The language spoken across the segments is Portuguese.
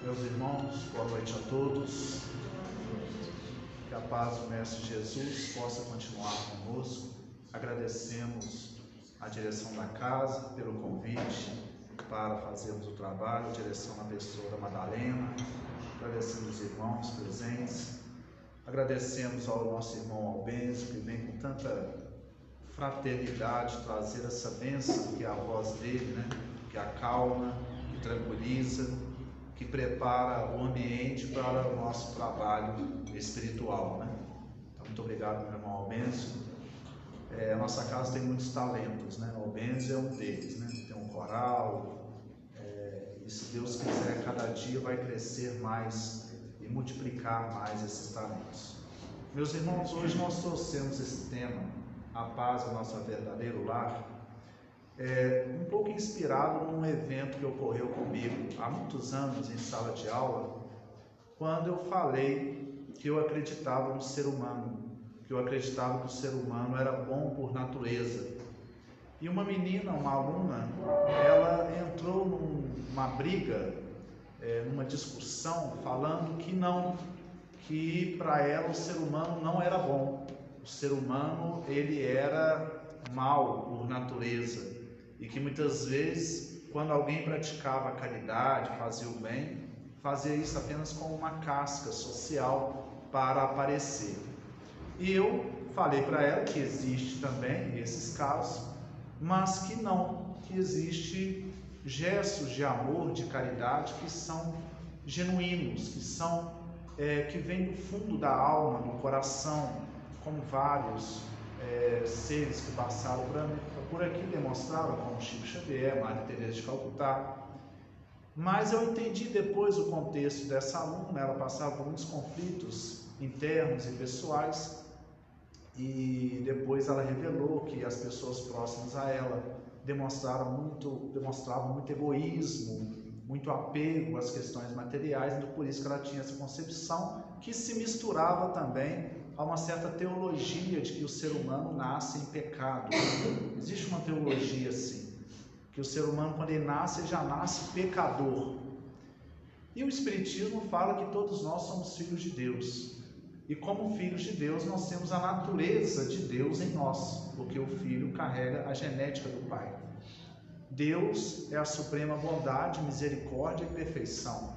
Meus irmãos, boa noite a todos. Que a paz do Mestre Jesus possa continuar conosco. Agradecemos a direção da casa pelo convite para fazermos o trabalho, a direção na pessoa da Madalena. Agradecemos os irmãos presentes. Agradecemos ao nosso irmão Albêncio, que vem com tanta fraternidade trazer essa bênção que é a voz dele, né? Que acalma, que tranquiliza, que prepara o ambiente para o nosso trabalho espiritual, né? Então, muito obrigado, meu irmão Albêncio. A nossa casa tem muitos talentos, né? O Albêncio é um deles, né? Tem um coral, e se Deus quiser, cada dia vai crescer mais e multiplicar mais esses talentos. Meus irmãos, hoje nós trouxemos esse tema, a paz é o nosso verdadeiro lar, um pouco inspirado num evento que ocorreu comigo há muitos anos em sala de aula, quando eu falei que eu acreditava no ser humano, que eu acreditava que o ser humano era bom por natureza. E uma menina, uma aluna, ela entrou numa briga, numa discussão, falando que não, que para ela o ser humano não era bom. O ser humano, ele era mau por natureza. E que muitas vezes, quando alguém praticava a caridade, fazia o bem, fazia isso apenas como uma casca social para aparecer. E eu falei para ela que existe também esses casos, mas que não, que existe gestos de amor, de caridade que são genuínos, que vêm do fundo da alma, do coração, como vários seres que passaram por aqui demonstraram, como Chico Xavier, Maria Teresa de Calcutá. Mas eu entendi depois o contexto dessa aluna. Ela passava por muitos conflitos internos e pessoais, e depois ela revelou que as pessoas próximas a ela demonstravam muito egoísmo, muito apego às questões materiais, então por isso que ela tinha essa concepção que se misturava também a uma certa teologia de que o ser humano nasce em pecado. Existe uma teologia assim, que o ser humano, quando ele nasce, ele já nasce pecador. E o Espiritismo fala que todos nós somos filhos de Deus. E como filhos de Deus, nós temos a natureza de Deus em nós, porque o filho carrega a genética do Pai. Deus é a suprema bondade, misericórdia e perfeição.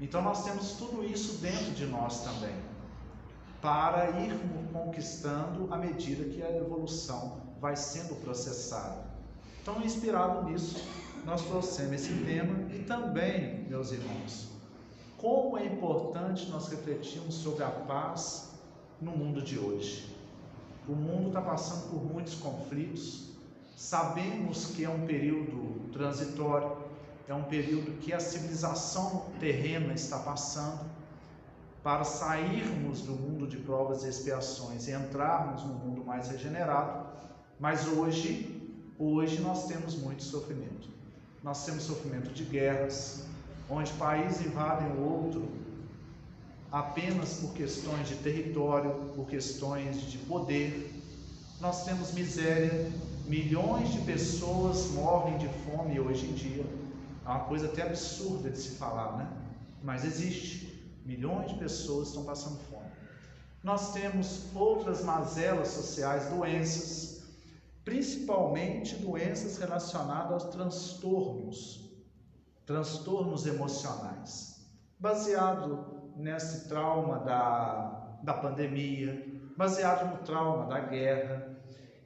Então nós temos tudo isso dentro de nós também, para ir conquistando à medida que a evolução vai sendo processada. Então, inspirado nisso, nós trouxemos esse tema. E também, meus irmãos, como é importante nós refletirmos sobre a paz no mundo de hoje. O mundo está passando por muitos conflitos. Sabemos que é um período transitório, é um período que a civilização terrena está passando, para sairmos do mundo de provas e expiações e entrarmos no mundo mais regenerado. Mas hoje nós temos muito sofrimento. Nós temos sofrimento de guerras, onde países invadem o outro apenas por questões de território, por questões de poder. Nós temos miséria, milhões de pessoas morrem de fome hoje em dia. É uma coisa até absurda de se falar, né? Mas existe. Milhões de pessoas estão passando fome. Nós temos outras mazelas sociais, doenças, principalmente doenças relacionadas aos transtornos emocionais, baseado nesse trauma da pandemia, baseado no trauma da guerra.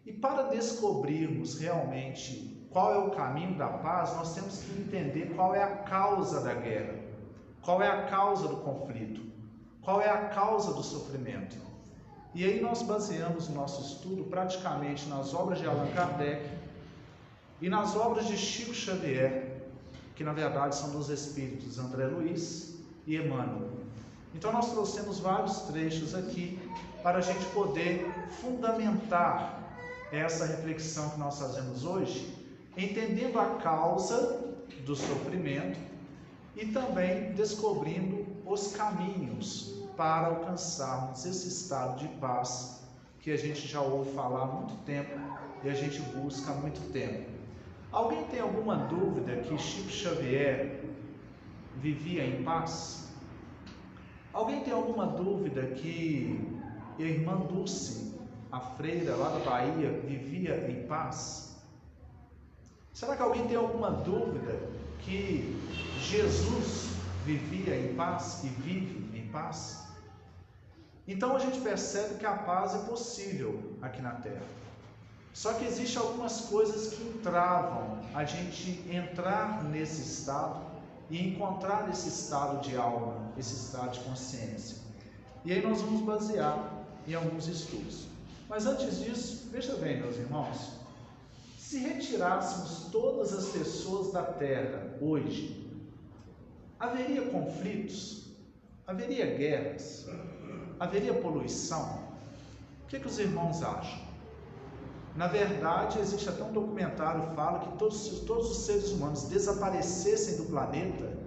E para descobrirmos realmente qual é o caminho da paz, nós temos que entender qual é a causa da guerra. Qual é a causa do conflito? Qual é a causa do sofrimento? E aí nós baseamos o nosso estudo praticamente nas obras de Allan Kardec e nas obras de Chico Xavier, que na verdade são dos espíritos André Luiz e Emmanuel. Então nós trouxemos vários trechos aqui para a gente poder fundamentar essa reflexão que nós fazemos hoje, entendendo a causa do sofrimento e também descobrindo os caminhos para alcançarmos esse estado de paz que a gente já ouve falar há muito tempo e a gente busca há muito tempo. Alguém tem alguma dúvida que Chico Xavier vivia em paz? Alguém tem alguma dúvida que a irmã Dulce, a freira lá da Bahia, vivia em paz? Será que alguém tem alguma dúvida que Jesus vivia em paz e vive em paz? Então a gente percebe que a paz é possível aqui na Terra. Só que existem algumas coisas que entravam a gente entrar nesse estado e encontrar esse estado de alma, esse estado de consciência. E aí nós vamos basear em alguns estudos. Mas antes disso, veja bem, meus irmãos, se retirássemos todas as pessoas da Terra hoje, haveria conflitos? Haveria guerras? Haveria poluição? O que os irmãos acham? Na verdade, existe até um documentário que fala que todos os seres humanos desaparecessem do planeta,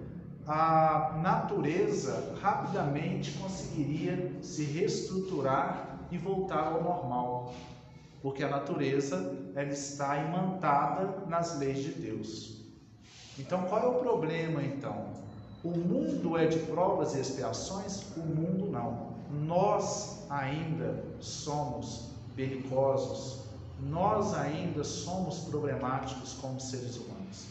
a natureza rapidamente conseguiria se reestruturar e voltar ao normal, porque a natureza ela está imantada nas leis de Deus. Então, qual é o problema então? O mundo é de provas e expiações? O mundo não. Nós ainda somos belicosos, nós ainda somos problemáticos como seres humanos.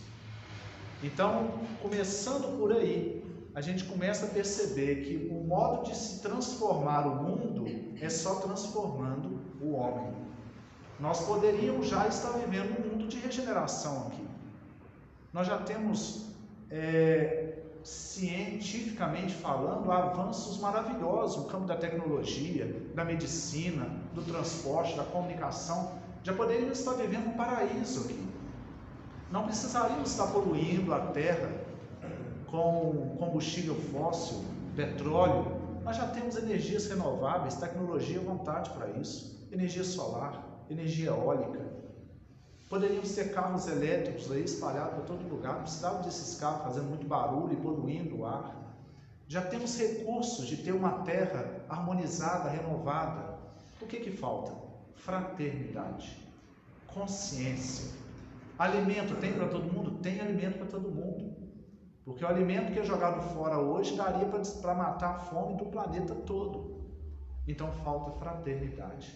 Então, começando por aí, a gente começa a perceber que o modo de se transformar o mundo é só transformando o homem. Nós poderíamos já estar vivendo um mundo de regeneração aqui. Nós já temos, cientificamente falando, avanços maravilhosos no campo da tecnologia, da medicina, do transporte, da comunicação. Já poderíamos estar vivendo um paraíso aqui. Não precisaríamos estar poluindo a terra com combustível fóssil, petróleo. Nós já temos energias renováveis, tecnologia à vontade para isso. Energia solar, energia eólica. Poderíamos ter carros elétricos aí espalhados por todo lugar. Não precisava desses carros fazendo muito barulho e poluindo o ar. Já temos recursos de ter uma terra harmonizada, renovada. O que falta? Fraternidade, consciência. Alimento tem para todo mundo? Tem alimento para todo mundo. Porque o alimento que é jogado fora hoje daria para matar a fome do planeta todo. Então falta fraternidade.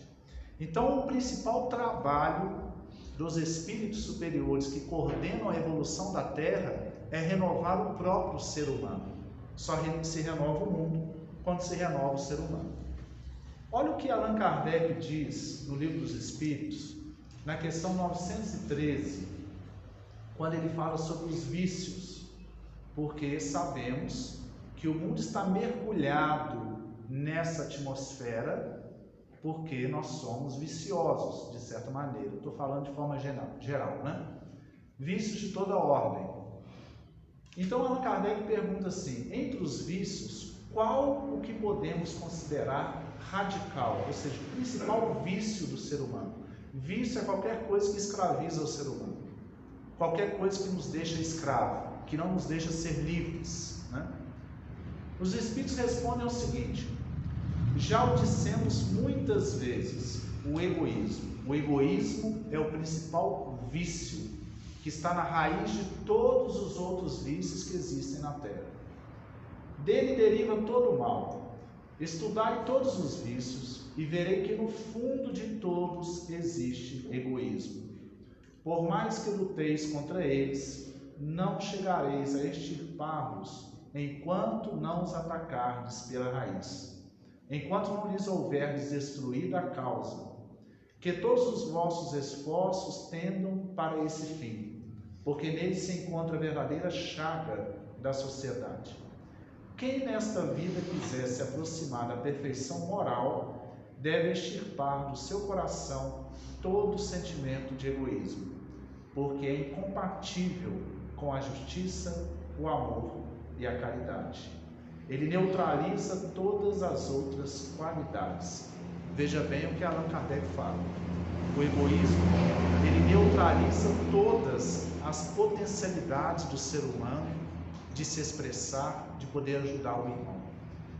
Então o principal trabalho dos espíritos superiores que coordenam a evolução da Terra é renovar o próprio ser humano. Só se renova o mundo quando se renova o ser humano. Olha o que Allan Kardec diz no Livro dos Espíritos, na questão 913, quando ele fala sobre os vícios, porque sabemos que o mundo está mergulhado nessa atmosfera porque nós somos viciosos, de certa maneira. Estou falando de forma geral, né? Vícios de toda ordem. Então, Allan Kardec pergunta assim, entre os vícios, qual o que podemos considerar radical, ou seja, o principal vício do ser humano? Vício é qualquer coisa que escraviza o ser humano, qualquer coisa que nos deixa escravo, que não nos deixa ser livres, né? Os Espíritos respondem o seguinte: já o dissemos muitas vezes, o egoísmo. O egoísmo é o principal vício, que está na raiz de todos os outros vícios que existem na Terra. Dele deriva todo o mal. Estudai todos os vícios e verei que no fundo de todos existe egoísmo. Por mais que luteis contra eles, não chegareis a extirpá-los enquanto não os atacardes pela raiz. Enquanto não lhes houverdes destruído a causa, que todos os vossos esforços tendam para esse fim, porque nele se encontra a verdadeira chaga da sociedade. Quem nesta vida quiser se aproximar da perfeição moral, deve extirpar do seu coração todo sentimento de egoísmo, porque é incompatível com a justiça, o amor e a caridade. Ele neutraliza todas as outras qualidades. Veja bem o que Allan Kardec fala. O egoísmo, ele neutraliza todas as potencialidades do ser humano de se expressar, de poder ajudar o irmão.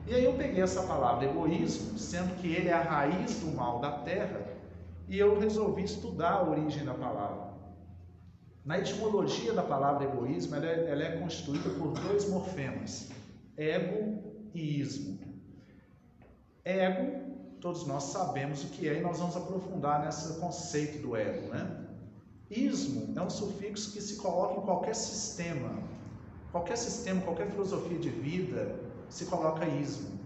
E aí eu peguei essa palavra egoísmo, sendo que ele é a raiz do mal da Terra, e eu resolvi estudar a origem da palavra. Na etimologia da palavra egoísmo, ela é constituída por dois morfemas, ego e ismo. Ego, todos nós sabemos o que é, e nós vamos aprofundar nesse conceito do ego, né? Ismo é um sufixo que se coloca em qualquer sistema, qualquer filosofia de vida, se coloca ismo.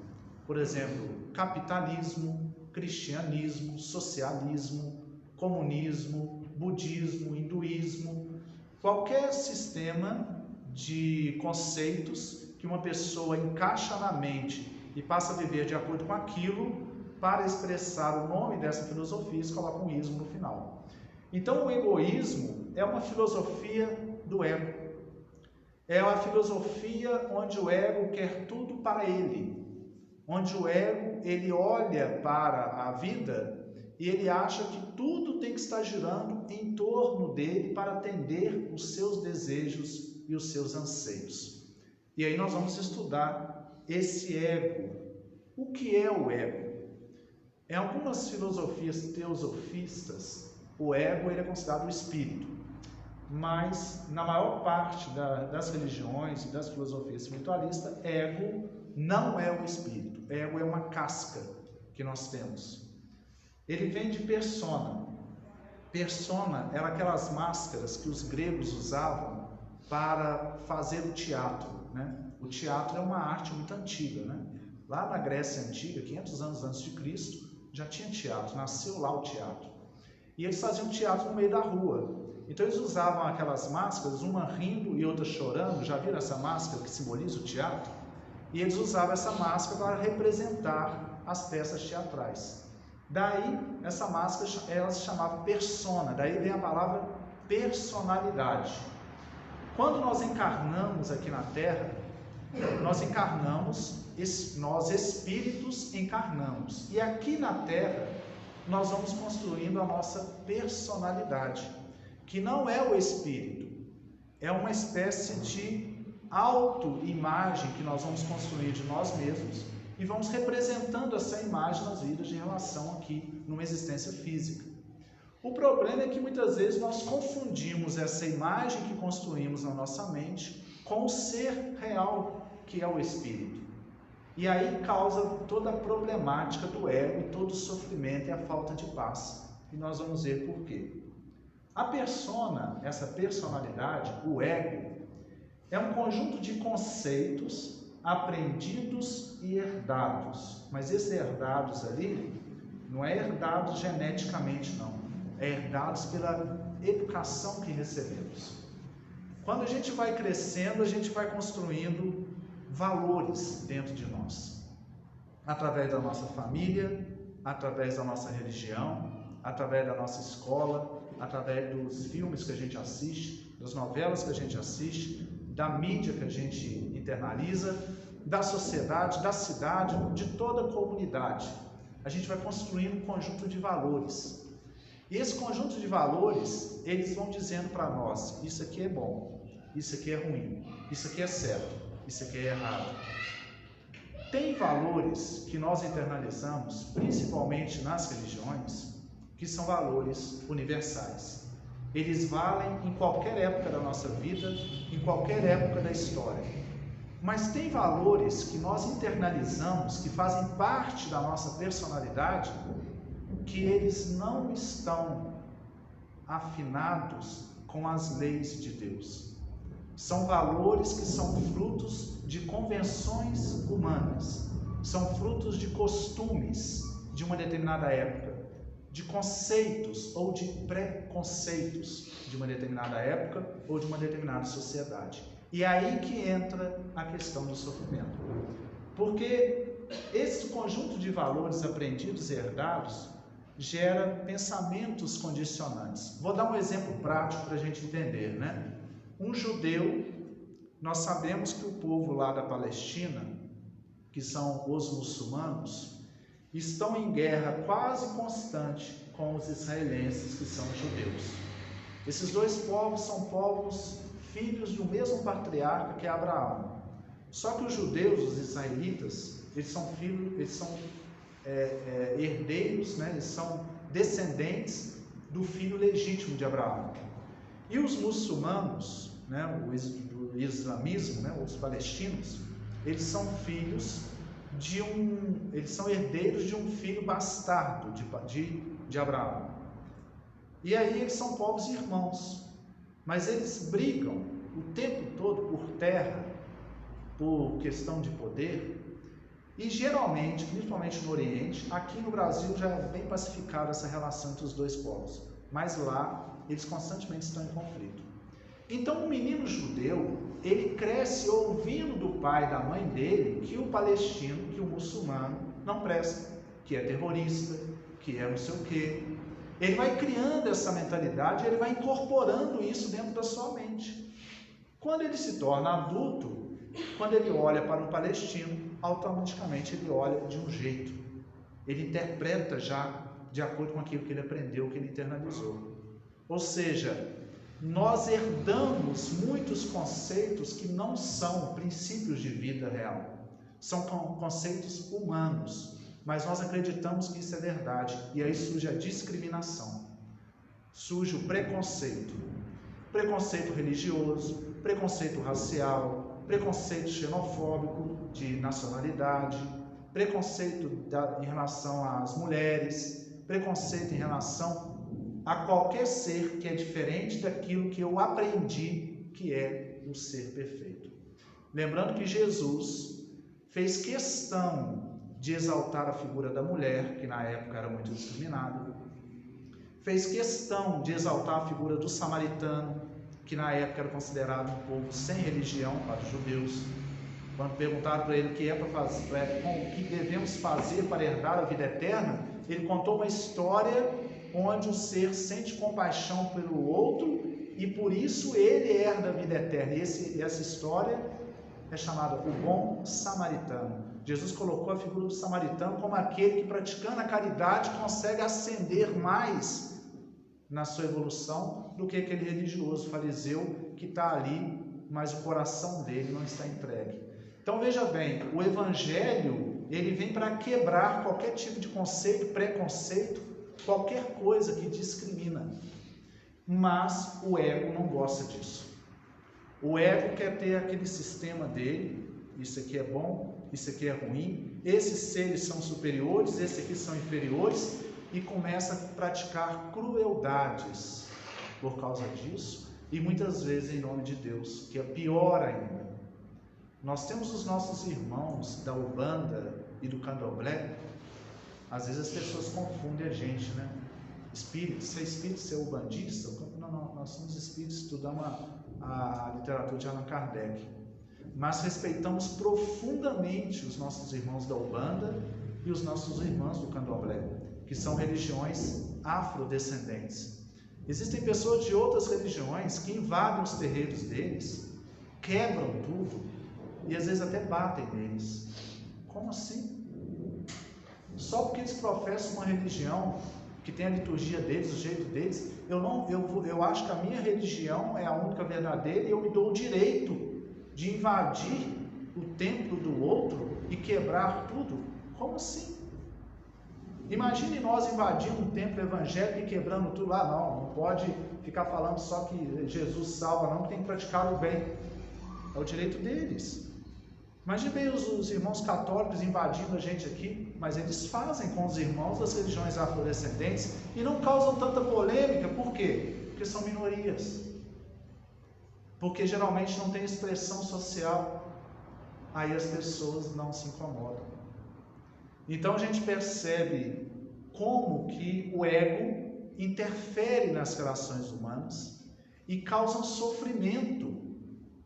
Por exemplo, capitalismo, cristianismo, socialismo, comunismo, budismo, hinduísmo, qualquer sistema de conceitos que uma pessoa encaixa na mente e passa a viver de acordo com aquilo, para expressar o nome dessa filosofia, se coloca um ismo no final. Então, o egoísmo é uma filosofia do ego. É uma filosofia onde o ego quer tudo para ele, onde o ego ele olha para a vida e ele acha que tudo tem que estar girando em torno dele para atender os seus desejos e os seus anseios. E aí nós vamos estudar esse ego. O que é o ego? Em algumas filosofias teosofistas, o ego ele é considerado o espírito, mas na maior parte das religiões e das filosofias espiritualistas, ego não é o espírito, ego é uma casca que nós temos. Ele vem de persona. Persona eram aquelas máscaras que os gregos usavam para fazer o teatro, né? O teatro é uma arte muito antiga, né? Lá na Grécia Antiga, 500 anos antes de Cristo, já tinha teatro, nasceu lá o teatro. E eles faziam teatro no meio da rua. Então eles usavam aquelas máscaras, uma rindo e outra chorando. Já viram essa máscara que simboliza o teatro? E eles usavam essa máscara para representar as peças teatrais. Daí, essa máscara ela se chamava persona, daí vem a palavra personalidade. Quando nós encarnamos aqui na Terra, nós encarnamos, nós espíritos encarnamos. E aqui na Terra, nós vamos construindo a nossa personalidade, que não é o espírito, é uma espécie de autoimagem que nós vamos construir de nós mesmos e vamos representando essa imagem nas vidas de relação aqui numa existência física. O problema é que muitas vezes nós confundimos essa imagem que construímos na nossa mente com o ser real, que é o espírito. E aí causa toda a problemática do ego, todo o sofrimento e a falta de paz. E nós vamos ver por quê. A persona, essa personalidade, o ego, é um conjunto de conceitos aprendidos e herdados. Mas esses herdados ali, não é herdados geneticamente, não. É herdados pela educação que recebemos. Quando a gente vai crescendo, a gente vai construindo valores dentro de nós. Através da nossa família, através da nossa religião, através da nossa escola, através dos filmes que a gente assiste, das novelas que a gente assiste, da mídia que a gente internaliza, da sociedade, da cidade, de toda a comunidade. A gente vai construindo um conjunto de valores. E esse conjunto de valores, eles vão dizendo para nós, isso aqui é bom, isso aqui é ruim, isso aqui é certo, isso aqui é errado. Tem valores que nós internalizamos, principalmente nas religiões, que são valores universais. Eles valem em qualquer época da nossa vida, em qualquer época da história. Mas tem valores que nós internalizamos, que fazem parte da nossa personalidade, que eles não estão afinados com as leis de Deus. São valores que são frutos de convenções humanas, são frutos de costumes de uma determinada época, de conceitos ou de preconceitos de uma determinada época ou de uma determinada sociedade. E é aí que entra a questão do sofrimento. Porque esse conjunto de valores aprendidos e herdados gera pensamentos condicionantes. Vou dar um exemplo prático para a gente entender, né? Um judeu, nós sabemos que o povo lá da Palestina, que são os muçulmanos, estão em guerra quase constante com os israelenses, que são os judeus. Esses dois povos são povos filhos do mesmo patriarca que é Abraão. Só que os judeus, os israelitas, eles são herdeiros, né? Eles são descendentes do filho legítimo de Abraão. E os muçulmanos, né, o islamismo, né, os palestinos, eles são filhos eles são herdeiros de um filho bastardo de Abraão. E aí eles são povos irmãos, mas eles brigam o tempo todo por terra, por questão de poder, e geralmente, principalmente no Oriente, aqui no Brasil já é bem pacificada essa relação entre os dois povos, mas lá eles constantemente estão em conflito. Então o menino judeu, ele cresce ouvindo do pai e da mãe dele que o palestino, que o muçulmano não presta, que é terrorista, que é não sei o quê. Ele vai criando essa mentalidade, ele vai incorporando isso dentro da sua mente. Quando ele se torna adulto, quando ele olha para um palestino, automaticamente ele olha de um jeito. Ele interpreta já de acordo com aquilo que ele aprendeu, que ele internalizou. Ou seja, nós herdamos muitos conceitos que não são princípios de vida real. São conceitos humanos, mas nós acreditamos que isso é verdade. E aí surge a discriminação, surge o preconceito. Preconceito religioso, preconceito racial, preconceito xenofóbico de nacionalidade, preconceito em relação às mulheres, preconceito em relação a qualquer ser que é diferente daquilo que eu aprendi que é o ser perfeito. Lembrando que Jesus fez questão de exaltar a figura da mulher, que na época era muito discriminada, fez questão de exaltar a figura do samaritano, que na época era considerado um povo sem religião para os judeus. Quando perguntaram para ele o que o que devemos fazer para herdar a vida eterna, ele contou uma história onde o ser sente compaixão pelo outro e por isso ele herda a vida eterna. E essa história é chamada o bom samaritano. Jesus colocou a figura do samaritano como aquele que, praticando a caridade, consegue ascender mais na sua evolução do que aquele religioso fariseu que está ali, mas o coração dele não está entregue. Então veja bem, o Evangelho ele vem para quebrar qualquer tipo de conceito, preconceito, qualquer coisa que discrimina. Mas o ego não gosta disso. O ego quer ter aquele sistema dele, isso aqui é bom, isso aqui é ruim, esses seres são superiores, esses aqui são inferiores, e começa a praticar crueldades por causa disso, e muitas vezes em nome de Deus, que é pior ainda. Nós temos os nossos irmãos da Umbanda e do Candomblé. Às vezes as pessoas confundem a gente, né? Espírito, ser espírito, ser umbandista? Não, nós somos espíritos, estudamos a literatura de Allan Kardec. Mas respeitamos profundamente os nossos irmãos da Umbanda e os nossos irmãos do Candomblé, que são religiões afrodescendentes. Existem pessoas de outras religiões que invadem os terreiros deles, quebram tudo e às vezes até batem neles. Como assim? Só porque eles professam uma religião que tem a liturgia deles, o jeito deles, eu acho que a minha religião é a única verdadeira e eu me dou o direito de invadir o templo do outro e quebrar tudo. Como assim? Imagine nós invadindo um templo evangélico e quebrando tudo. Não pode ficar falando só que Jesus salva, não, que tem que praticar o bem. É o direito deles. Imagine bem os irmãos católicos invadindo a gente aqui, mas eles fazem com os irmãos das religiões afrodescendentes e não causam tanta polêmica. Por quê? Porque são minorias. Porque geralmente não tem expressão social. Aí as pessoas não se incomodam. Então a gente percebe como que o ego interfere nas relações humanas e causa um sofrimento,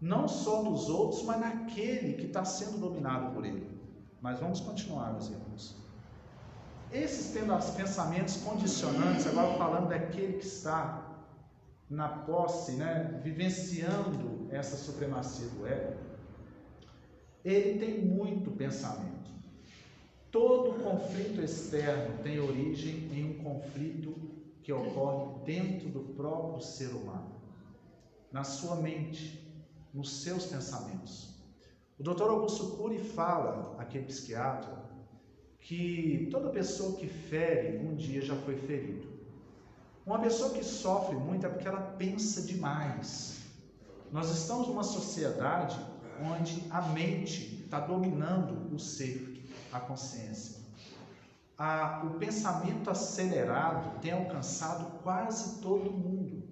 não só nos outros, mas naquele que está sendo dominado por ele. Mas vamos continuar, meus irmãos. Esses pensamentos condicionantes, agora falando daquele que está na posse, vivenciando essa supremacia do ego, ele tem muito pensamento. Todo conflito externo tem origem em um conflito que ocorre dentro do próprio ser humano, na sua mente, nos seus pensamentos. O Dr. Augusto Cury fala, aquele psiquiatra, que toda pessoa que fere um dia já foi ferido. Uma pessoa que sofre muito é porque ela pensa demais. Nós estamos numa sociedade onde a mente está dominando o ser, a consciência. O pensamento acelerado tem alcançado quase todo mundo.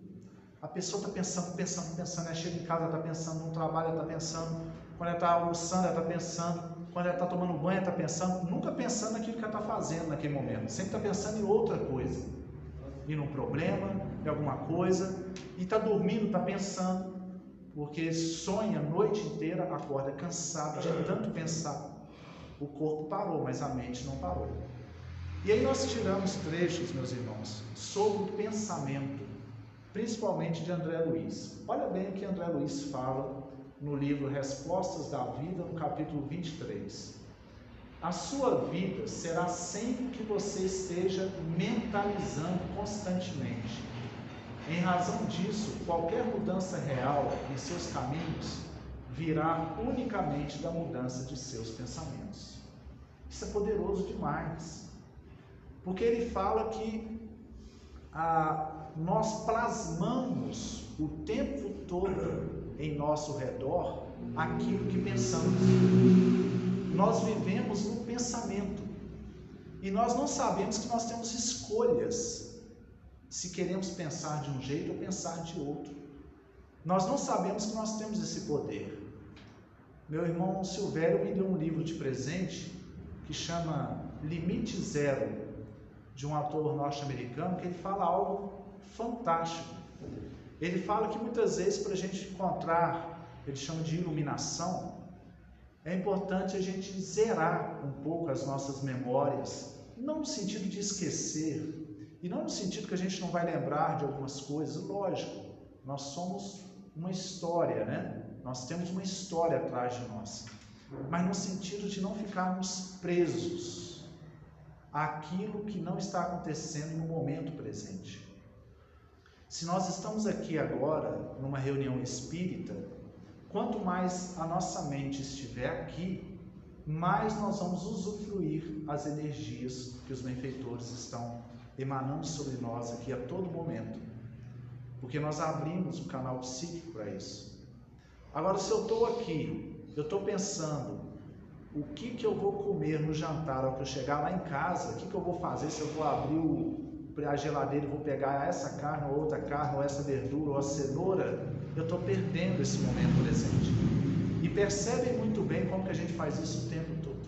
A pessoa está pensando, ela chega em casa, ela está pensando, no trabalho ela está pensando, quando ela está almoçando ela está pensando, quando ela está tomando banho ela está pensando, nunca pensando naquilo que ela está fazendo naquele momento, sempre está pensando em outra coisa, em um problema, em alguma coisa, e está dormindo, está pensando, porque sonha a noite inteira, acorda cansado de tanto pensar. O corpo parou, mas a mente não parou. E aí nós tiramos trechos, meus irmãos, sobre o pensamento, principalmente de André Luiz. Olha bem o que André Luiz fala no livro Respostas da Vida, no capítulo 23. A sua vida será sempre que você esteja mentalizando constantemente. Em razão disso, qualquer mudança real em seus caminhos virá unicamente da mudança de seus pensamentos. Isso é poderoso demais, porque ele fala que nós plasmamos o tempo todo em nosso redor aquilo que pensamos. Nós vivemos no pensamento e nós não sabemos que nós temos escolhas se queremos pensar de um jeito ou pensar de outro. Nós não sabemos que nós temos esse poder. Meu irmão Silvério me deu um livro de presente que chama Limite Zero, de um autor norte-americano, que ele fala algo fantástico. Ele fala que muitas vezes para a gente encontrar, ele chama de iluminação, é importante a gente zerar um pouco as nossas memórias, não no sentido de esquecer, e não no sentido que a gente não vai lembrar de algumas coisas, lógico, nós somos uma história, né? Nós temos uma história atrás de nós, mas no sentido de não ficarmos presos àquilo que não está acontecendo no momento presente. Se nós estamos aqui agora, numa reunião espírita, quanto mais a nossa mente estiver aqui, mais nós vamos usufruir as energias que os benfeitores estão emanando sobre nós aqui a todo momento, porque nós abrimos o canal psíquico para isso. Agora, se eu estou aqui, eu estou pensando o que eu vou comer no jantar ao que eu chegar lá em casa, o que eu vou fazer, se eu vou abrir a geladeira e vou pegar essa carne ou outra carne, ou essa verdura, ou a cenoura, eu estou perdendo esse momento presente. E percebem muito bem como que a gente faz isso o tempo todo.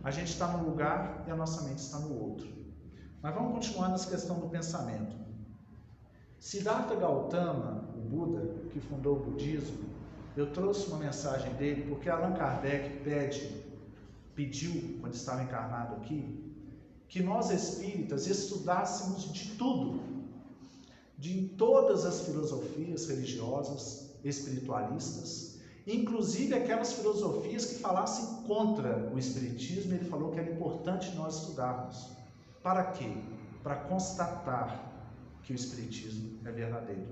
A gente está num lugar e a nossa mente está no outro. Mas vamos continuar nessa questão do pensamento. Siddhartha Gautama, o Buda, que fundou o budismo, eu trouxe uma mensagem dele porque Allan Kardec pediu, quando estava encarnado aqui, que nós espíritas estudássemos de tudo, de todas as filosofias religiosas, espiritualistas, inclusive aquelas filosofias que falassem contra o espiritismo. Ele falou que era importante nós estudarmos. Para quê? Para constatar que o espiritismo é verdadeiro.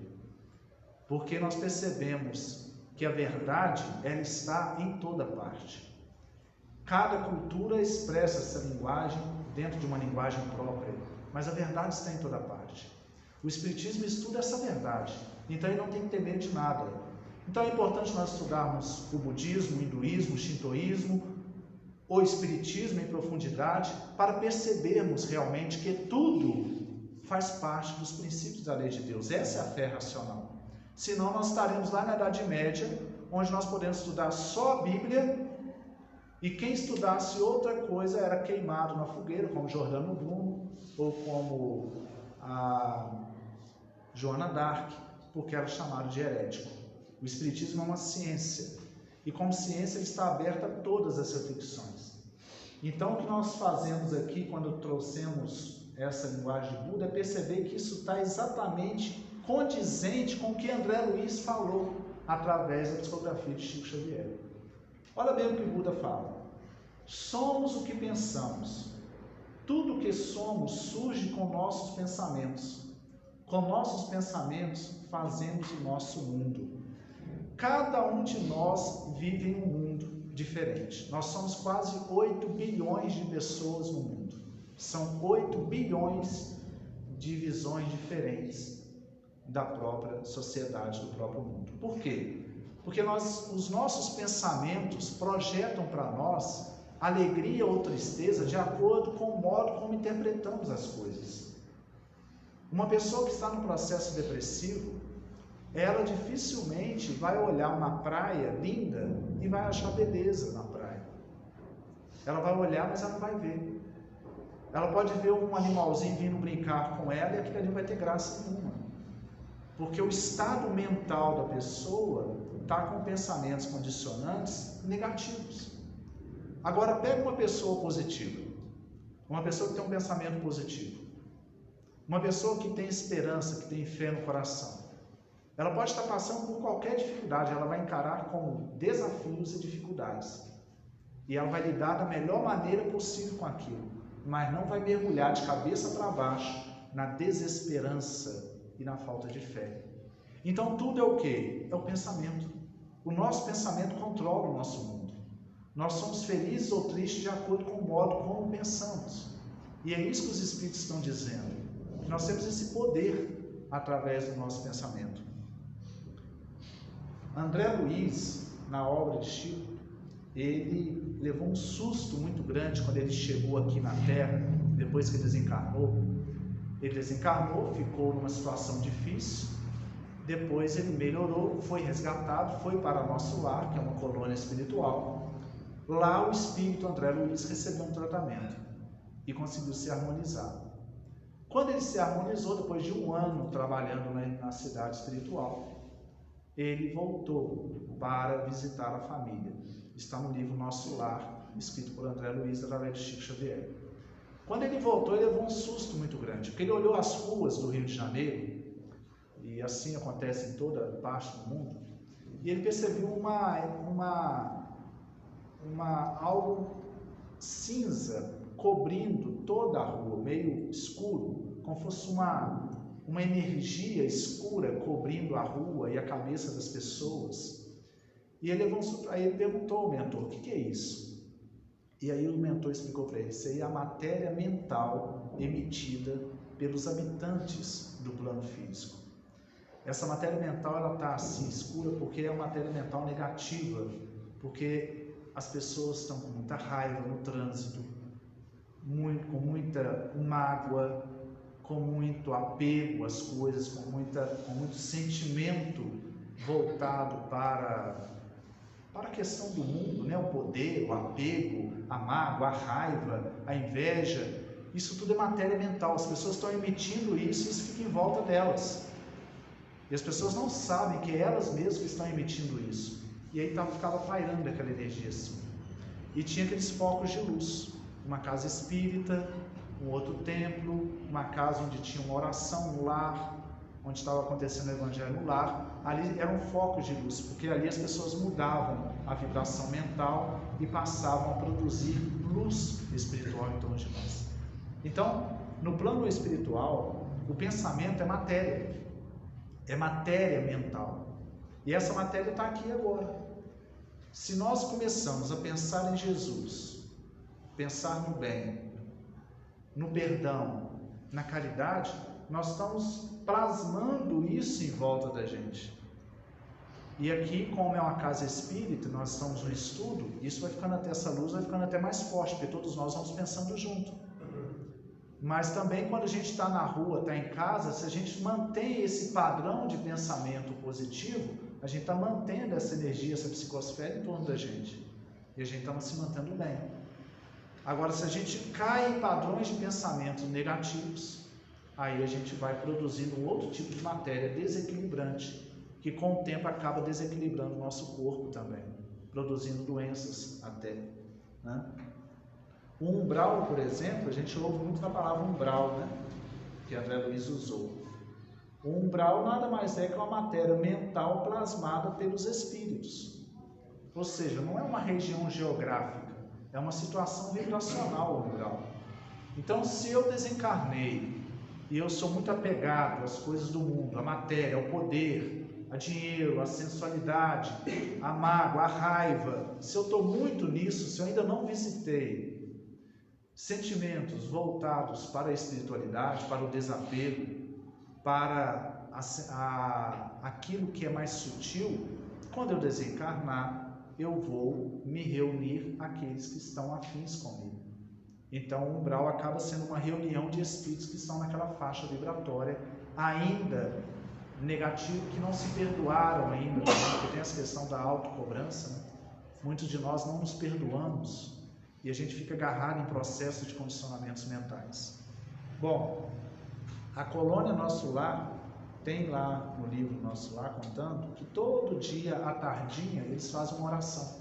Porque nós percebemos que a verdade, ela está em toda parte. Cada cultura expressa essa linguagem dentro de uma linguagem própria, mas a verdade está em toda parte. O espiritismo estuda essa verdade, então ele não tem que ter medo de nada. Então é importante nós estudarmos o budismo, o hinduísmo, o shintoísmo, o espiritismo em profundidade, para percebermos realmente que tudo faz parte dos princípios da lei de Deus. Essa é a fé racional. Senão nós estaremos lá na Idade Média, onde nós podemos estudar só a Bíblia, e quem estudasse outra coisa era queimado na fogueira, como Giordano Bruno, ou como a Joana d'Arc, porque era chamado de herético. O espiritismo é uma ciência, e como ciência ele está aberto a todas as reflexões. Então o que nós fazemos aqui, quando trouxemos essa linguagem de Buda, é perceber que isso está exatamente condizente com o que André Luiz falou através da psicografia de Chico Xavier. Olha bem o que Buda fala. Somos o que pensamos. Tudo o que somos surge com nossos pensamentos. Com nossos pensamentos fazemos o nosso mundo. Cada um de nós vive em um mundo diferente. Nós somos quase 8 bilhões de pessoas no mundo. São 8 bilhões de visões diferentes da própria sociedade, do próprio mundo. Por quê? Porque os nossos pensamentos projetam para nós alegria ou tristeza de acordo com o modo como interpretamos as coisas. Uma pessoa que está no processo depressivo, ela dificilmente vai olhar uma praia linda e vai achar beleza na praia. Ela vai olhar, mas ela não vai ver. Ela pode ver um animalzinho vindo brincar com ela e aquilo ali não vai ter graça nenhuma. Porque o estado mental da pessoa está com pensamentos condicionantes negativos. Agora, pega uma pessoa positiva, uma pessoa que tem um pensamento positivo, uma pessoa que tem esperança, que tem fé no coração. Ela pode estar passando por qualquer dificuldade, ela vai encarar como desafios e dificuldades. E ela vai lidar da melhor maneira possível com aquilo, mas não vai mergulhar de cabeça para baixo na desesperança e na falta de fé. Então tudo é o quê? É o pensamento. O nosso pensamento controla o nosso mundo. Nós somos felizes ou tristes de acordo com o modo como pensamos. E é isso que os Espíritos estão dizendo. Nós temos esse poder através do nosso pensamento. André Luiz, na obra de Chico, ele levou um susto muito grande quando ele chegou aqui na Terra, depois que desencarnou. Ele desencarnou, ficou numa situação difícil, depois ele melhorou, foi resgatado, foi para nosso lar, que é uma colônia espiritual. Lá o espírito André Luiz recebeu um tratamento e conseguiu se harmonizar. Quando ele se harmonizou, depois de um ano trabalhando na cidade espiritual, ele voltou para visitar a família. Está no livro Nosso Lar, escrito por André Luiz através de Chico Xavier. Quando ele voltou, ele levou um susto muito grande, porque ele olhou as ruas do Rio de Janeiro, e assim acontece em toda parte do mundo, e ele percebeu algo cinza cobrindo toda a rua, meio escuro, como fosse uma energia escura cobrindo a rua e a cabeça das pessoas. E aí ele perguntou ao mentor: o que é isso? E aí o mentor explicou para ele: isso aí é a matéria mental emitida pelos habitantes do plano físico. Essa matéria mental, ela está assim escura porque é uma matéria mental negativa, porque as pessoas estão com muita raiva no trânsito, com muita mágoa, com muito apego às coisas, com muito sentimento voltado para a questão do mundo, né? O poder, o apego, a mágoa, a raiva, a inveja. Isso tudo é matéria mental. As pessoas estão emitindo isso e isso fica em volta delas. E as pessoas não sabem que é elas mesmas que estão emitindo isso. E aí ficava pairando aquela energia assim. E tinha aqueles focos de luz. Uma casa espírita, um outro templo, uma casa onde tinha uma oração no lar, onde estava acontecendo o evangelho no lar. Ali eram focos de luz, porque ali as pessoas mudavam a vibração mental e passavam a produzir luz espiritual em torno de nós. Então, no plano espiritual, o pensamento é matéria mental. E essa matéria está aqui agora. Se nós começamos a pensar em Jesus, pensar no bem, no perdão, na caridade, nós estamos plasmando isso em volta da gente. E aqui, como é uma casa espírita, nós estamos no estudo, isso vai ficando até, essa luz vai ficando até mais forte, porque todos nós vamos pensando junto. Mas também quando a gente está na rua, está em casa, se a gente mantém esse padrão de pensamento positivo, a gente está mantendo essa energia, essa psicosfera em torno da gente. E a gente está se mantendo bem. Agora, se a gente cai em padrões de pensamentos negativos, aí a gente vai produzindo um outro tipo de matéria desequilibrante, que com o tempo acaba desequilibrando o nosso corpo também, produzindo doenças até, né? O umbral, por exemplo, a gente ouve muito na palavra umbral, né? Que André Luiz usou. O umbral nada mais é que uma matéria mental plasmada pelos espíritos. Ou seja, não é uma região geográfica, é uma situação vibracional o umbral. Então, se eu desencarnei e eu sou muito apegado às coisas do mundo, à matéria, ao poder, a dinheiro, a sensualidade, a mágoa, a raiva, se eu estou muito nisso, se eu ainda não visitei sentimentos voltados para a espiritualidade, para o desapego, para aquilo que é mais sutil, quando eu desencarnar, eu vou me reunir àqueles que estão afins comigo. Então, o umbral acaba sendo uma reunião de espíritos que estão naquela faixa vibratória ainda negativo, que não se perdoaram ainda, porque tem essa questão da autocobrança, né? Muitos de nós não nos perdoamos e a gente fica agarrado em processos de condicionamentos mentais. Bom, a colônia Nosso Lar tem lá no livro Nosso Lar contando que todo dia à tardinha eles fazem uma oração.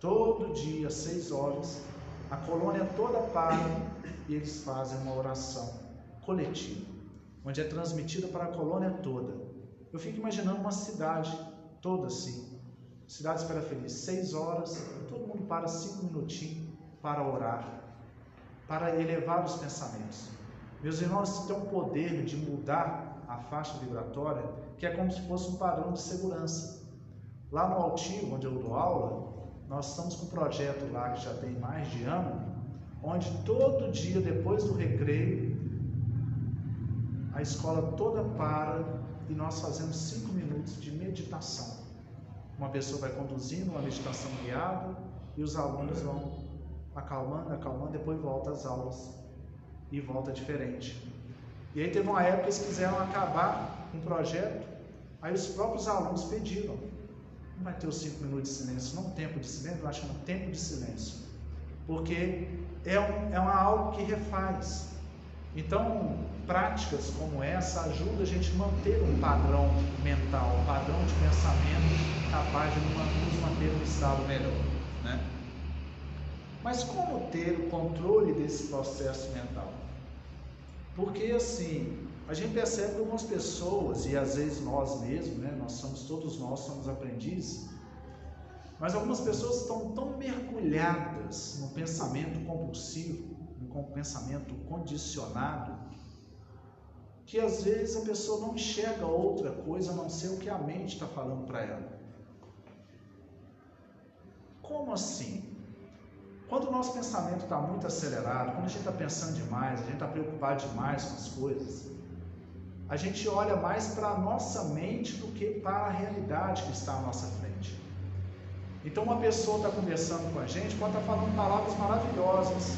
Todo dia, às 6 horas, a colônia toda para e eles fazem uma oração coletiva, onde é transmitida para a colônia toda. Eu fico imaginando uma cidade toda assim, cidade espera feliz, 6 horas, todo mundo para 5 minutinhos para orar, para elevar os pensamentos. Meus irmãos, isso tem um poder de mudar a faixa vibratória, que é como se fosse um padrão de segurança. Lá no Altivo, onde eu dou aula, nós estamos com um projeto lá que já tem mais de ano, onde todo dia, depois do recreio, a escola toda para e nós fazemos 5 minutos de meditação. Uma pessoa vai conduzindo uma meditação guiada e os alunos vão acalmando, depois volta às aulas e volta diferente. E aí teve uma época que eles quiseram acabar com o projeto, aí os próprios alunos pediram, não vai ter os 5 minutos de silêncio, não tempo de silêncio, eu acho que é um tempo de silêncio, porque é algo que refaz. Então, práticas como essa ajudam a gente a manter um padrão mental, um padrão de pensamento capaz de nos manter em um estado melhor, né? Mas como ter o controle desse processo mental? Porque assim, a gente percebe que algumas pessoas, e às vezes nós mesmos, né, todos nós somos aprendizes, mas algumas pessoas estão tão mergulhadas no pensamento compulsivo, no pensamento condicionado, que às vezes a pessoa não enxerga outra coisa a não ser o que a mente está falando para ela. Como assim? Quando o nosso pensamento está muito acelerado, quando a gente está pensando demais, a gente está preocupado demais com as coisas, a gente olha mais para a nossa mente do que para a realidade que está à nossa frente. Então uma pessoa está conversando com a gente, pode estar falando palavras maravilhosas,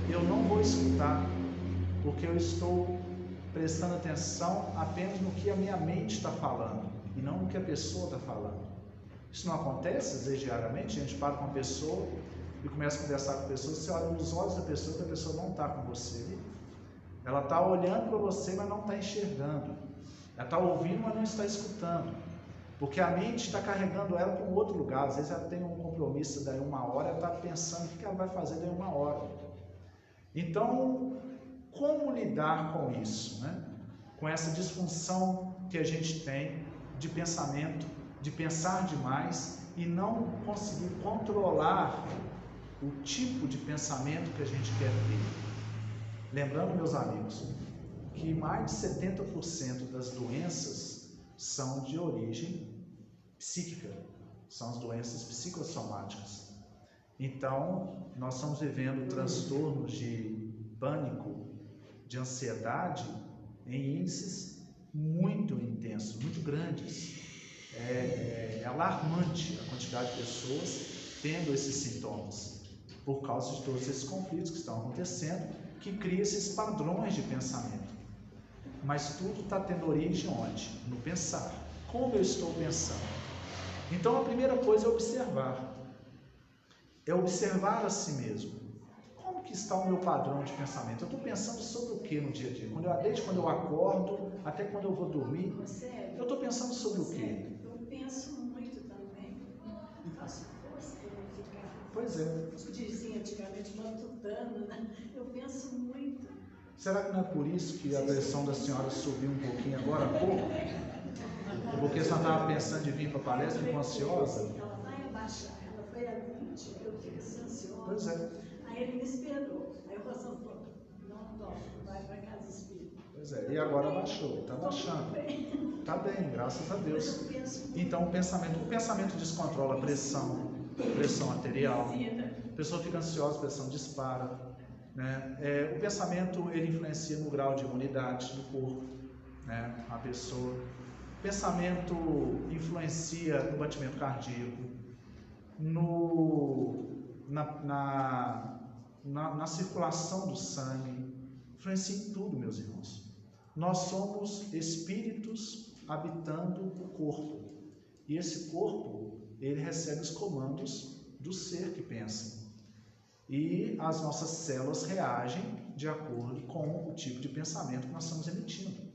eu não vou escutar, porque eu estou prestando atenção apenas no que a minha mente está falando, e não no que a pessoa está falando. Isso não acontece, às vezes, diariamente, a gente para com uma pessoa e começa a conversar com a pessoa, você olha nos olhos da pessoa, que a pessoa não está com você, ela está olhando para você, mas não está enxergando, ela está ouvindo, mas não está escutando, porque a mente está carregando ela para um outro lugar. Às vezes ela tem um compromisso daí 1 hora, ela está pensando o que ela vai fazer daí 1 hora. Então, como lidar com isso, né? Com essa disfunção que a gente tem de pensamento, de pensar demais e não conseguir controlar o tipo de pensamento que a gente quer ter. Lembrando, meus amigos, que mais de 70% das doenças são de origem psíquica, são as doenças psicossomáticas. Então, nós estamos vivendo transtornos de pânico, de ansiedade em índices muito intensos, muito grandes. É alarmante a quantidade de pessoas tendo esses sintomas, por causa de todos esses conflitos que estão acontecendo, que cria esses padrões de pensamento. Mas tudo está tendo origem onde? No pensar. Como eu estou pensando? Então a primeira coisa é observar. É observar a si mesmo. Como que está o meu padrão de pensamento? Eu estou pensando sobre o que no dia a dia? Desde quando eu acordo até quando eu vou dormir, eu estou pensando sobre o que? Eu penso muito também. Não faço força para não ficar. Pois é. Dizia antigamente, matutando, né? Eu penso muito. Será que não é por isso que a pressão da senhora subiu um pouquinho agora há pouco? Porque a senhora estava pensando em vir para a palestra, ficou ansiosa? Ela vai abaixar, ela foi a 20, eu fiquei ansiosa. Pois é. Aí ele me esperou. Aí eu passando, não, vai para casa espírita. Pois é, e agora abaixou, está abaixando. Está bem, graças a Deus. Então o pensamento descontrola a pressão arterial, a pessoa fica ansiosa, a pressão dispara. né? O pensamento, ele influencia no grau de imunidade do corpo, né? A pessoa. O pensamento influencia no batimento cardíaco, na circulação do sangue, influencia em tudo, meus irmãos. Nós somos espíritos habitando o corpo, e esse corpo, ele recebe os comandos do ser que pensa, e as nossas células reagem de acordo com o tipo de pensamento que nós estamos emitindo.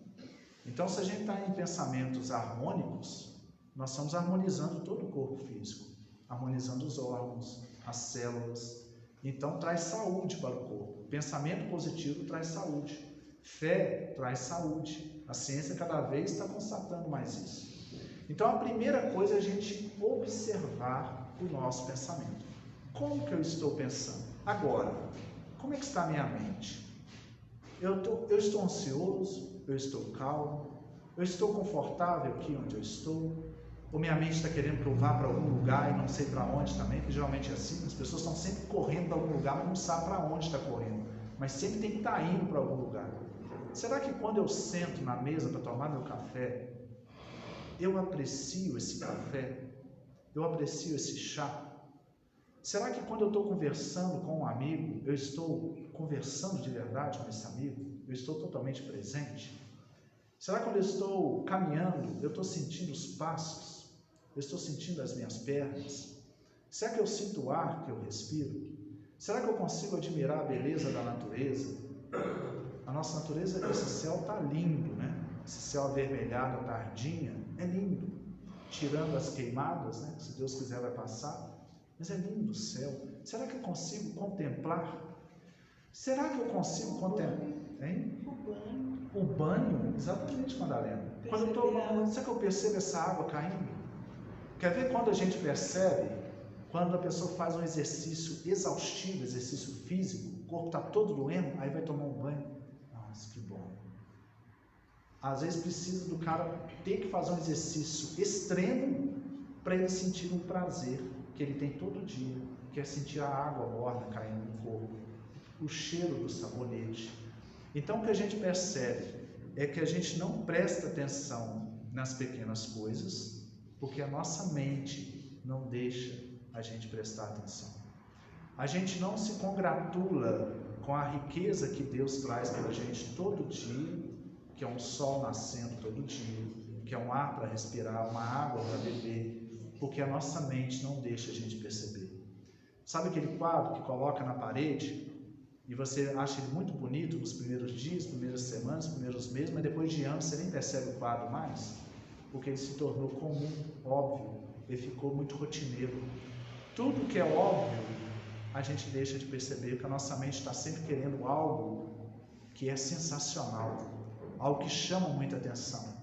Então, se a gente está em pensamentos harmônicos, nós estamos harmonizando todo o corpo físico, harmonizando os órgãos, as células. Então, traz saúde para o corpo. Pensamento positivo traz saúde. Fé traz saúde. A ciência cada vez está constatando mais isso. Então, a primeira coisa é a gente observar o nosso pensamento. Como que eu estou pensando? Agora, como é que está a minha mente? Eu estou ansioso? Eu estou calmo? Eu estou confortável aqui onde eu estou? Ou minha mente está querendo que eu vá para algum lugar e não sei para onde também? Porque geralmente é assim, as pessoas estão sempre correndo para algum lugar, mas não sabem para onde está correndo. Mas sempre tem que estar indo para algum lugar. Será que quando eu sento na mesa para tomar meu café, eu aprecio esse café? Eu aprecio esse chá? Será que quando eu estou conversando com um amigo, eu estou conversando de verdade com esse amigo? Eu estou totalmente presente? Será que quando eu estou caminhando, eu estou sentindo os passos? Eu estou sentindo as minhas pernas? Será que eu sinto o ar que eu respiro? Será que eu consigo admirar a beleza da natureza? A nossa natureza, esse céu está lindo, né? Esse céu avermelhado à tardinha, é lindo. Tirando as queimadas, né? Se Deus quiser vai passar. Mas é lindo o céu. Será que eu consigo contemplar? Será que eu consigo contemplar? Hein? O banho, exatamente, Madalena. Quando eu estou, será que eu percebo essa água caindo? Quer ver quando a gente percebe? Quando a pessoa faz um exercício exaustivo, exercício físico, o corpo está todo doendo, aí vai tomar um banho. Nossa, que bom. Às vezes precisa do cara ter que fazer um exercício extremo para ele sentir um prazer que ele tem todo dia, que é sentir a água morna caindo no corpo, o cheiro do sabonete. Então, o que a gente percebe é que a gente não presta atenção nas pequenas coisas, porque a nossa mente não deixa a gente prestar atenção. A gente não se congratula com a riqueza que Deus traz para a gente todo dia, que é um sol nascendo todo dia, que é um ar para respirar, uma água para beber, porque a nossa mente não deixa a gente perceber. Sabe aquele quadro que coloca na parede e você acha ele muito bonito nos primeiros dias, primeiras semanas, primeiros meses, mas depois de anos você nem percebe o quadro mais, porque ele se tornou comum, óbvio, ele ficou muito rotineiro. Tudo que é óbvio, a gente deixa de perceber, porque a nossa mente está sempre querendo algo que é sensacional, algo que chama muita atenção.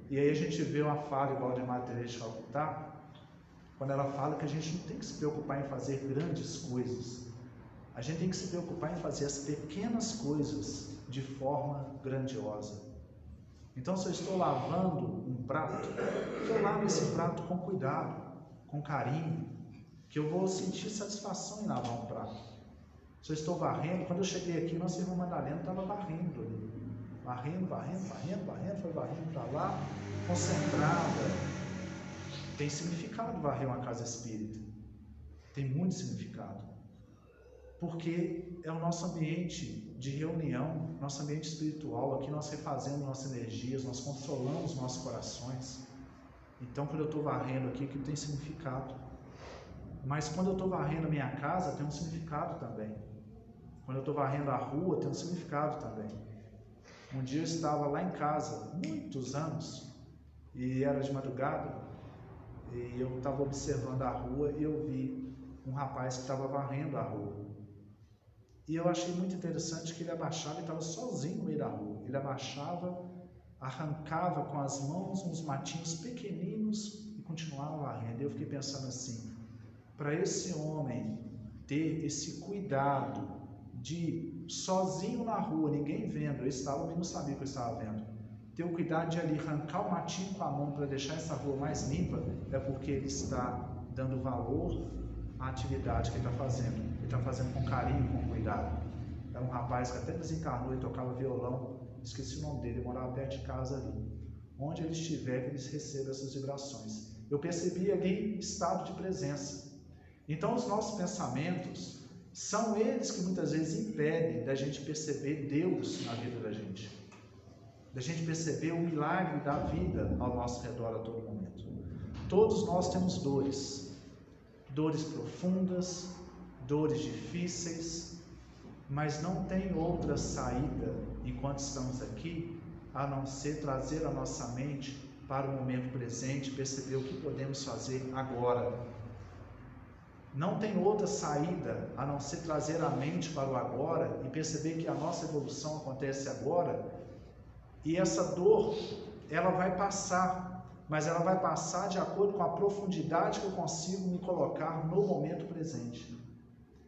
E aí a gente vê uma fala igual de Madre Teresa de Calcutá, quando ela fala que a gente não tem que se preocupar em fazer grandes coisas, a gente tem que se preocupar em fazer as pequenas coisas de forma grandiosa. Então, se eu estou lavando um prato, que eu lave esse prato com cuidado, com carinho, que eu vou sentir satisfação em lavar um prato. Se eu estou varrendo, quando eu cheguei aqui, nossa irmã Madalena estava varrendo ali. Varrendo, foi varrendo para lá, concentrada. Tem significado varrer uma casa espírita. Tem muito significado. Porque é o nosso ambiente de reunião, nosso ambiente espiritual. Aqui nós refazemos nossas energias, nós consolamos nossos corações. Então, quando eu estou varrendo aqui, que tem significado. Mas quando eu estou varrendo a minha casa, tem um significado também. Quando eu estou varrendo a rua, tem um significado também. Um dia eu estava lá em casa, muitos anos, e era de madrugada, e eu estava observando a rua e eu vi um rapaz que estava varrendo a rua. E eu achei muito interessante que ele abaixava e estava sozinho no meio da rua. Ele abaixava, arrancava com as mãos uns matinhos pequeninos e continuava varrendo. Eu fiquei pensando assim, para esse homem ter esse cuidado de, sozinho na rua, ninguém vendo, eu estava, mas não sabia que eu estava vendo, ter o cuidado de ali arrancar o matinho com a mão para deixar essa rua mais limpa, é porque ele está dando valor à atividade que ele está fazendo. Ele está fazendo com carinho, com cuidado. Era um rapaz que até desencarnou e tocava violão, esqueci o nome dele, ele morava perto de casa ali. Onde ele estiver, que eles recebam essas vibrações. Eu percebi ali estado de presença. Então os nossos pensamentos são eles que muitas vezes impedem da gente perceber Deus na vida da gente perceber o milagre da vida ao nosso redor a todo momento. Todos nós temos dores profundas, dores difíceis, mas não tem outra saída enquanto estamos aqui a não ser trazer a nossa mente para o momento presente, perceber o que podemos fazer agora. Não tem outra saída a não ser trazer a mente para o agora e perceber que a nossa evolução acontece agora. E essa dor, ela vai passar, mas ela vai passar de acordo com a profundidade que eu consigo me colocar no momento presente,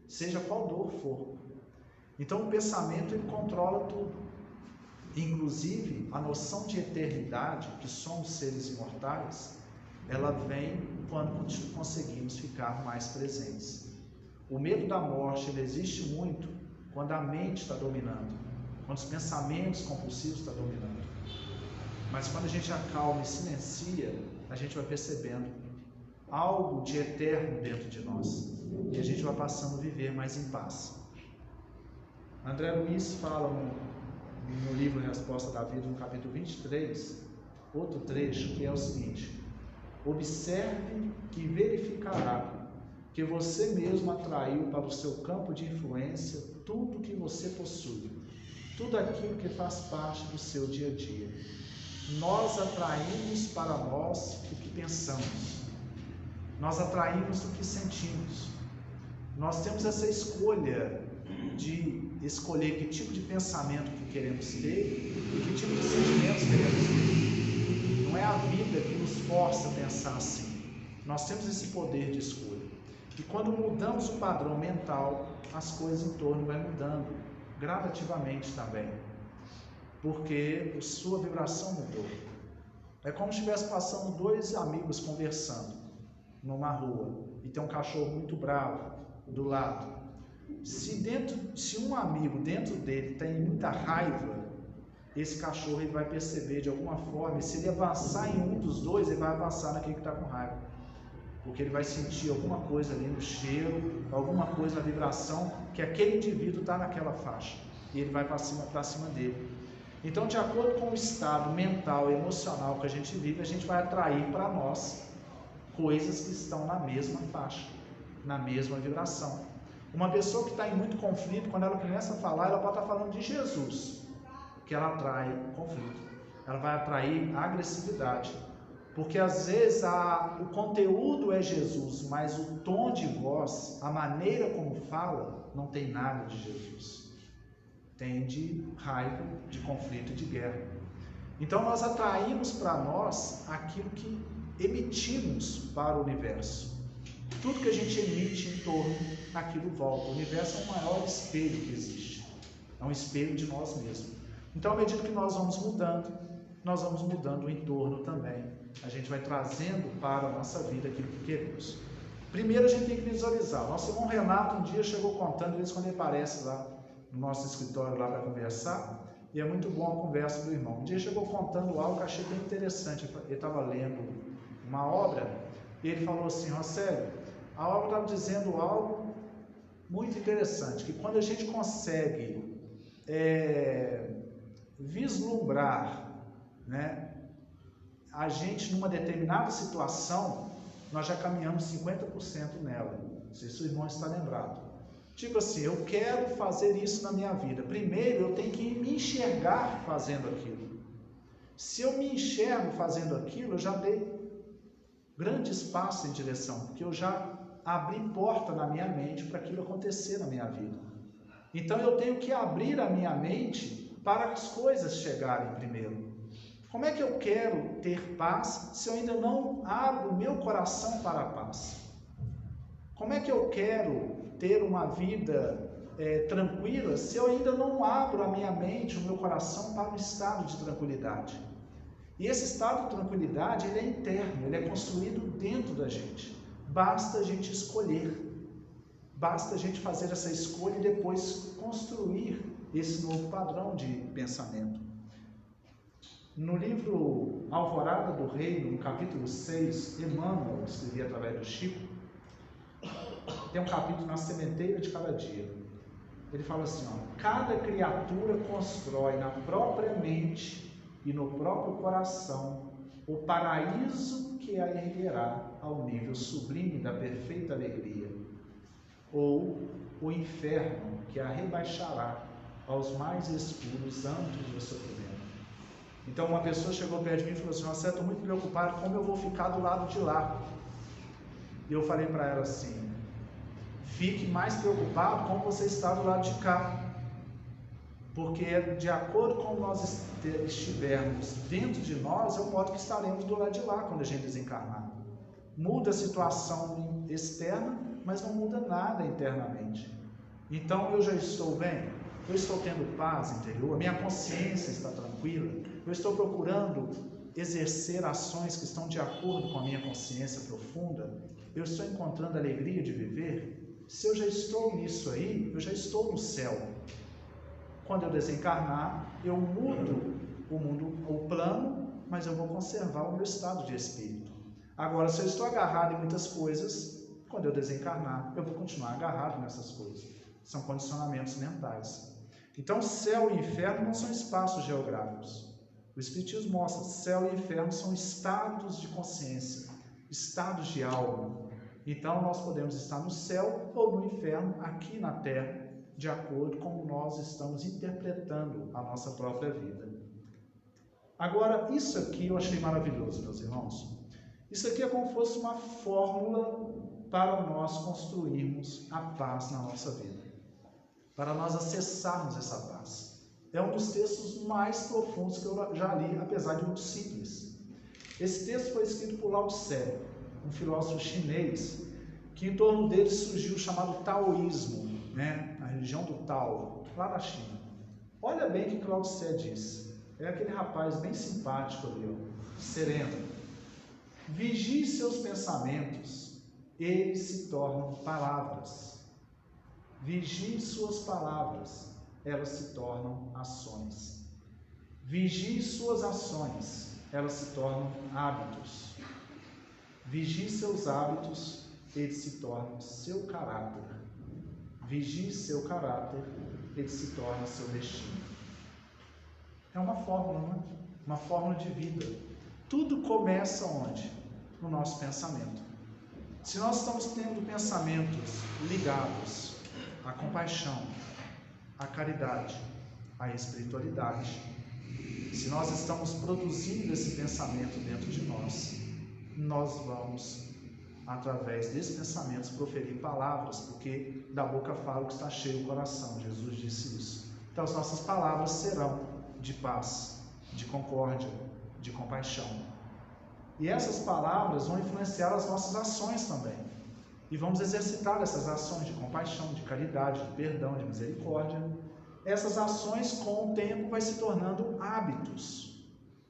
seja qual dor for. Então o pensamento, ele controla tudo, inclusive a noção de eternidade, que somos seres imortais, ela vem quando conseguimos ficar mais presentes. O medo da morte, ele existe muito quando a mente está dominando, quando os pensamentos compulsivos estão dominando. Mas quando a gente acalma e silencia, a gente vai percebendo algo de eterno dentro de nós. E a gente vai passando a viver mais em paz. André Luiz fala no livro Resposta da Vida, no capítulo 23, outro trecho, que é o seguinte: observe que verificará que você mesmo atraiu para o seu campo de influência tudo que você possui, tudo aquilo que faz parte do seu dia a dia. Nós atraímos para nós o que pensamos, nós atraímos o que sentimos. Nós temos essa escolha de escolher que tipo de pensamento que queremos ter e que tipo de sentimentos queremos ter. Não é a vida que nos força a pensar assim. Nós temos esse poder de escolha. E quando mudamos o padrão mental, as coisas em torno vão mudando gradativamente também, porque a sua vibração mudou. É como se estivesse passando dois amigos conversando numa rua e tem um cachorro muito bravo do lado. Se um amigo dentro dele tem muita raiva, esse cachorro ele vai perceber de alguma forma, e se ele avançar em um dos dois, ele vai avançar naquele que está com raiva, porque ele vai sentir alguma coisa ali no cheiro, alguma coisa na vibração, que aquele indivíduo está naquela faixa, e ele vai para cima dele. Então, de acordo com o estado mental e emocional que a gente vive, a gente vai atrair para nós coisas que estão na mesma faixa, na mesma vibração. Uma pessoa que está em muito conflito, quando ela começa a falar, ela pode estar falando de Jesus, que ela atrai conflito, ela vai atrair agressividade, porque às vezes o conteúdo é Jesus, mas o tom de voz, a maneira como fala, não tem nada de Jesus, tem de raiva, de conflito e de guerra. Então nós atraímos para nós aquilo que emitimos para o universo. Tudo que a gente emite em torno, aquilo volta. O universo é o maior espelho que existe, é um espelho de nós mesmos. Então, à medida que nós vamos mudando o entorno também. A gente vai trazendo para a nossa vida aquilo que queremos. Primeiro a gente tem que visualizar. Nosso irmão Renato um dia chegou contando, às vezes quando ele aparece lá no nosso escritório lá para conversar, e é muito bom a conversa do irmão. Um dia chegou contando algo que eu achei bem interessante. Ele estava lendo uma obra e ele falou assim: Rosélio, a obra estava dizendo algo muito interessante, que quando a gente consegue vislumbrar, né, a gente numa determinada situação, nós já caminhamos 50% nela. Não sei se o irmão está lembrado. Tipo assim, eu quero fazer isso na minha vida. Primeiro eu tenho que me enxergar fazendo aquilo. Se eu me enxergo fazendo aquilo, eu já dei grandes passos em direção, porque eu já abri porta na minha mente para aquilo acontecer na minha vida. Então eu tenho que abrir a minha mente para as coisas chegarem primeiro. Como é que eu quero ter paz se eu ainda não abro o meu coração para a paz? Como é que eu quero ter uma vida tranquila se eu ainda não abro a minha mente, o meu coração para um estado de tranquilidade? E esse estado de tranquilidade, ele é interno, ele é construído dentro da gente. Basta a gente escolher. Basta a gente fazer essa escolha e depois construir esse novo padrão de pensamento. No livro Alvorada do Reino, no capítulo 6, Emmanuel escrevia através do Chico, tem um capítulo na sementeira de cada dia. Ele fala assim, cada criatura constrói na própria mente e no próprio coração o paraíso que a erguerá ao nível sublime da perfeita alegria, ou o inferno que a rebaixará aos mais escuros âmbitos do sofrimento. Então uma pessoa chegou perto de mim e falou assim, eu estou muito preocupado como eu vou ficar do lado de lá. E eu falei para ela assim, fique mais preocupado como você está do lado de cá. Porque de acordo com como nós estivermos dentro de nós, é o modo que estaremos do lado de lá quando a gente desencarnar. Muda a situação externa, mas não muda nada internamente. Então eu já estou bem, eu estou tendo paz interior, a minha consciência está tranquila, eu estou procurando exercer ações que estão de acordo com a minha consciência profunda, eu estou encontrando alegria de viver. Se eu já estou nisso aí, eu já estou no céu. Quando eu desencarnar, eu mudo o plano, mas eu vou conservar o meu estado de espírito. Agora, se eu estou agarrado em muitas coisas, quando eu desencarnar, eu vou continuar agarrado nessas coisas. São condicionamentos mentais. Então, céu e inferno não são espaços geográficos. O Espiritismo mostra que céu e inferno são estados de consciência, estados de alma. Então, nós podemos estar no céu ou no inferno, aqui na Terra, de acordo com como nós estamos interpretando a nossa própria vida. Agora, isso aqui eu achei maravilhoso, meus irmãos. Isso aqui é como se fosse uma fórmula para nós construirmos a paz na nossa vida, para nós acessarmos essa paz. É um dos textos mais profundos que eu já li, apesar de muito simples. Esse texto foi escrito por Lao Tse, um filósofo chinês, que em torno dele surgiu o chamado taoísmo, a religião do Tao, lá na China. Olha bem o que Lao Tse diz. É aquele rapaz bem simpático ali, sereno. Vigie seus pensamentos, eles se tornam palavras. Vigie suas palavras, elas se tornam ações. Vigie suas ações, elas se tornam hábitos. Vigie seus hábitos, eles se tornam seu caráter. Vigie seu caráter, ele se torna seu destino. É uma fórmula, não é? Uma fórmula de vida. Tudo começa onde? No nosso pensamento. Se nós estamos tendo pensamentos ligados à compaixão, à caridade, à espiritualidade, se nós estamos produzindo esse pensamento dentro de nós, nós vamos, através desses pensamentos, proferir palavras, porque da boca fala o que está cheio o coração. Jesus disse isso. Então as nossas palavras serão de paz, de concórdia, de compaixão. E essas palavras vão influenciar as nossas ações também. E vamos exercitar essas ações de compaixão, de caridade, de perdão, de misericórdia. Essas ações, com o tempo, vai se tornando hábitos.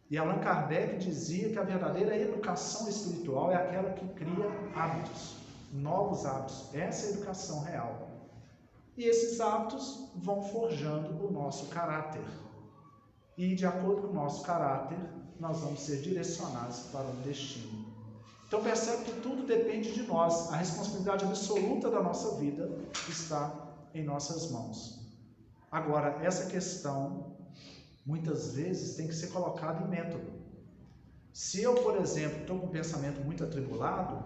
E Allan Kardec dizia que a verdadeira educação espiritual é aquela que cria hábitos, novos hábitos. Essa é a educação real. E esses hábitos vão forjando o nosso caráter. E de acordo com o nosso caráter, nós vamos ser direcionados para um destino. Então percebe que tudo depende de nós. A responsabilidade absoluta da nossa vida está em nossas mãos. Agora, essa questão muitas vezes tem que ser colocado em método. Se eu, por exemplo, estou com um pensamento muito atribulado,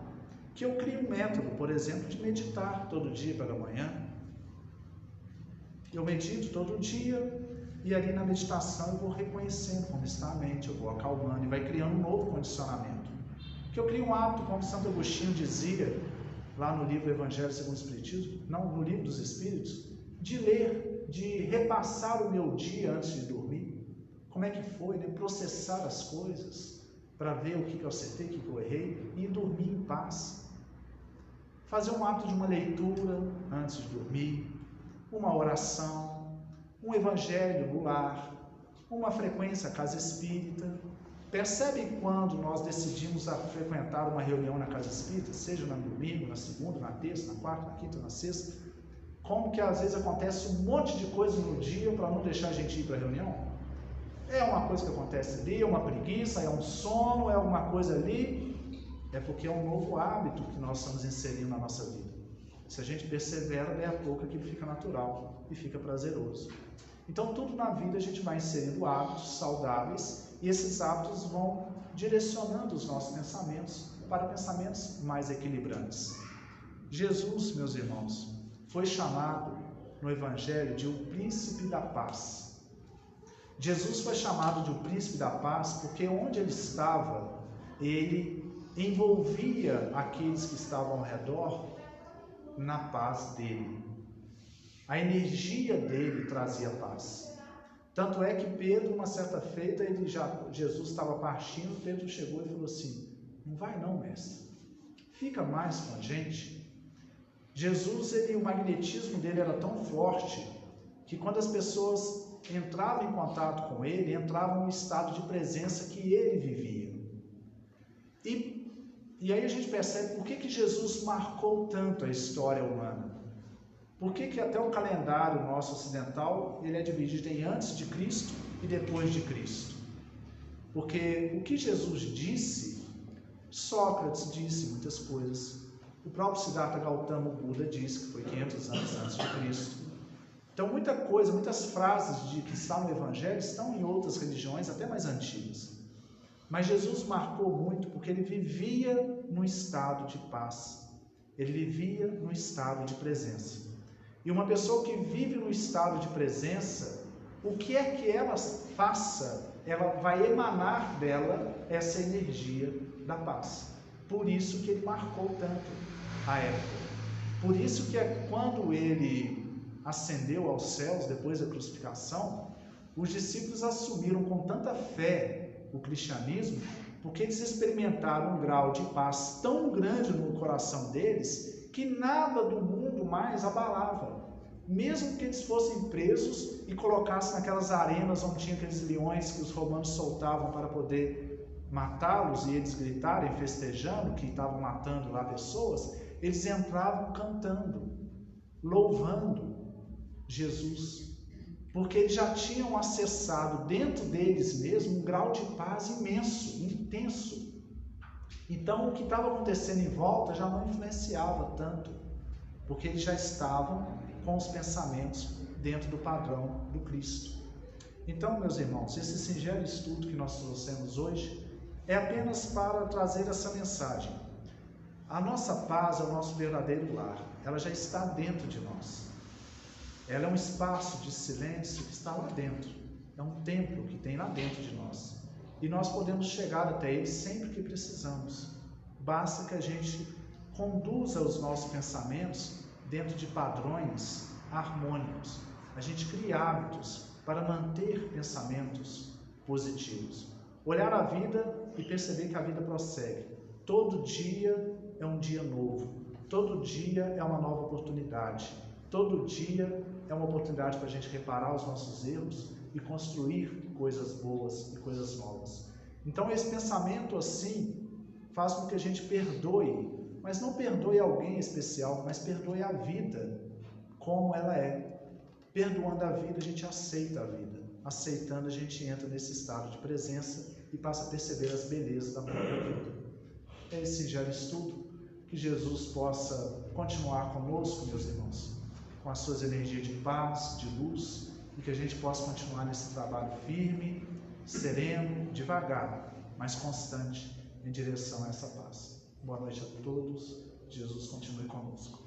que eu crie um método, por exemplo, de meditar todo dia pela manhã. Eu medito todo dia e ali na meditação eu vou reconhecendo como está a mente, eu vou acalmando e vai criando um novo condicionamento. Que eu crio um hábito, como Santo Agostinho dizia, lá no livro Evangelho segundo o Espiritismo, não, no livro dos Espíritos, de ler, de repassar o meu dia antes de dormir. Como é que foi, processar as coisas, para ver o que eu acertei, o que eu errei, e dormir em paz. Fazer um hábito de uma leitura antes de dormir, uma oração, um evangelho no lar, uma frequência à casa espírita. Percebe quando nós decidimos a frequentar uma reunião na casa espírita, seja no domingo, na segunda, na terça, na quarta, na quinta, na sexta, como que às vezes acontece um monte de coisa no dia para não deixar a gente ir para a reunião? É uma coisa que acontece ali, é uma preguiça, é um sono, é alguma coisa ali. É porque é um novo hábito que nós estamos inserindo na nossa vida. Se a gente persevera, daí a pouco aquilo fica natural e fica prazeroso. Então, tudo na vida a gente vai inserindo hábitos saudáveis e esses hábitos vão direcionando os nossos pensamentos para pensamentos mais equilibrantes. Jesus, meus irmãos, foi chamado no Evangelho de o príncipe da paz. Jesus foi chamado de o príncipe da paz porque onde ele estava, ele envolvia aqueles que estavam ao redor na paz dele. A energia dele trazia paz. Tanto é que Pedro, uma certa feita, Jesus estava partindo, Pedro chegou e falou assim: não vai não, mestre, fica mais com a gente. Jesus, o magnetismo dele era tão forte que quando as pessoas entravam em contato com ele, entravam no estado de presença que ele vivia. E aí a gente percebe por que Jesus marcou tanto a história humana. Por que até o calendário nosso ocidental ele é dividido em antes de Cristo e depois de Cristo? Porque o que Jesus disse, Sócrates disse muitas coisas. O próprio Siddhartha Gautama, o Buda, disse que foi 500 anos antes de Cristo. Então muita coisa, muitas frases que estão no Evangelho estão em outras religiões até mais antigas. Mas Jesus marcou muito porque ele vivia num estado de paz. Ele vivia num estado de presença. E uma pessoa que vive no estado de presença, o que é que ela faça, ela vai emanar dela essa energia da paz. Por isso que ele marcou tanto a época. Por isso que quando ele ascendeu aos céus, depois da crucificação, os discípulos assumiram com tanta fé o cristianismo, porque eles experimentaram um grau de paz tão grande no coração deles, que nada do mundo mais abalava. Mesmo que eles fossem presos e colocassem naquelas arenas onde tinha aqueles leões que os romanos soltavam para poder matá-los e eles gritarem, festejando que estavam matando lá pessoas, eles entravam cantando, louvando Jesus, porque eles já tinham acessado dentro deles mesmo um grau de paz imenso, intenso. Então o que estava acontecendo em volta já não influenciava tanto, porque eles já estavam com os pensamentos dentro do padrão do Cristo. Então, meus irmãos, esse singelo estudo que nós trouxemos hoje é apenas para trazer essa mensagem. A nossa paz é o nosso verdadeiro lar, ela já está dentro de nós. Ela é um espaço de silêncio que está lá dentro, é um templo que tem lá dentro de nós. E nós podemos chegar até ele sempre que precisamos. Basta que a gente conduza os nossos pensamentos dentro de padrões harmônicos. A gente cria hábitos para manter pensamentos positivos. Olhar a vida e perceber que a vida prossegue. Todo dia é um dia novo. Todo dia é uma nova oportunidade. Todo dia é uma oportunidade para a gente reparar os nossos erros e construir coisas boas e coisas novas. Então esse pensamento assim faz com que a gente perdoe, mas não perdoe alguém especial, mas perdoe a vida como ela é. Perdoando a vida, a gente aceita a vida. Aceitando, a gente entra nesse estado de presença e passa a perceber as belezas da própria vida. É esse singelo estudo, que Jesus possa continuar conosco, meus irmãos, com as suas energias de paz, de luz, e que a gente possa continuar nesse trabalho firme, sereno, devagar, mas constante em direção a essa paz. Boa noite a todos. Jesus continue conosco.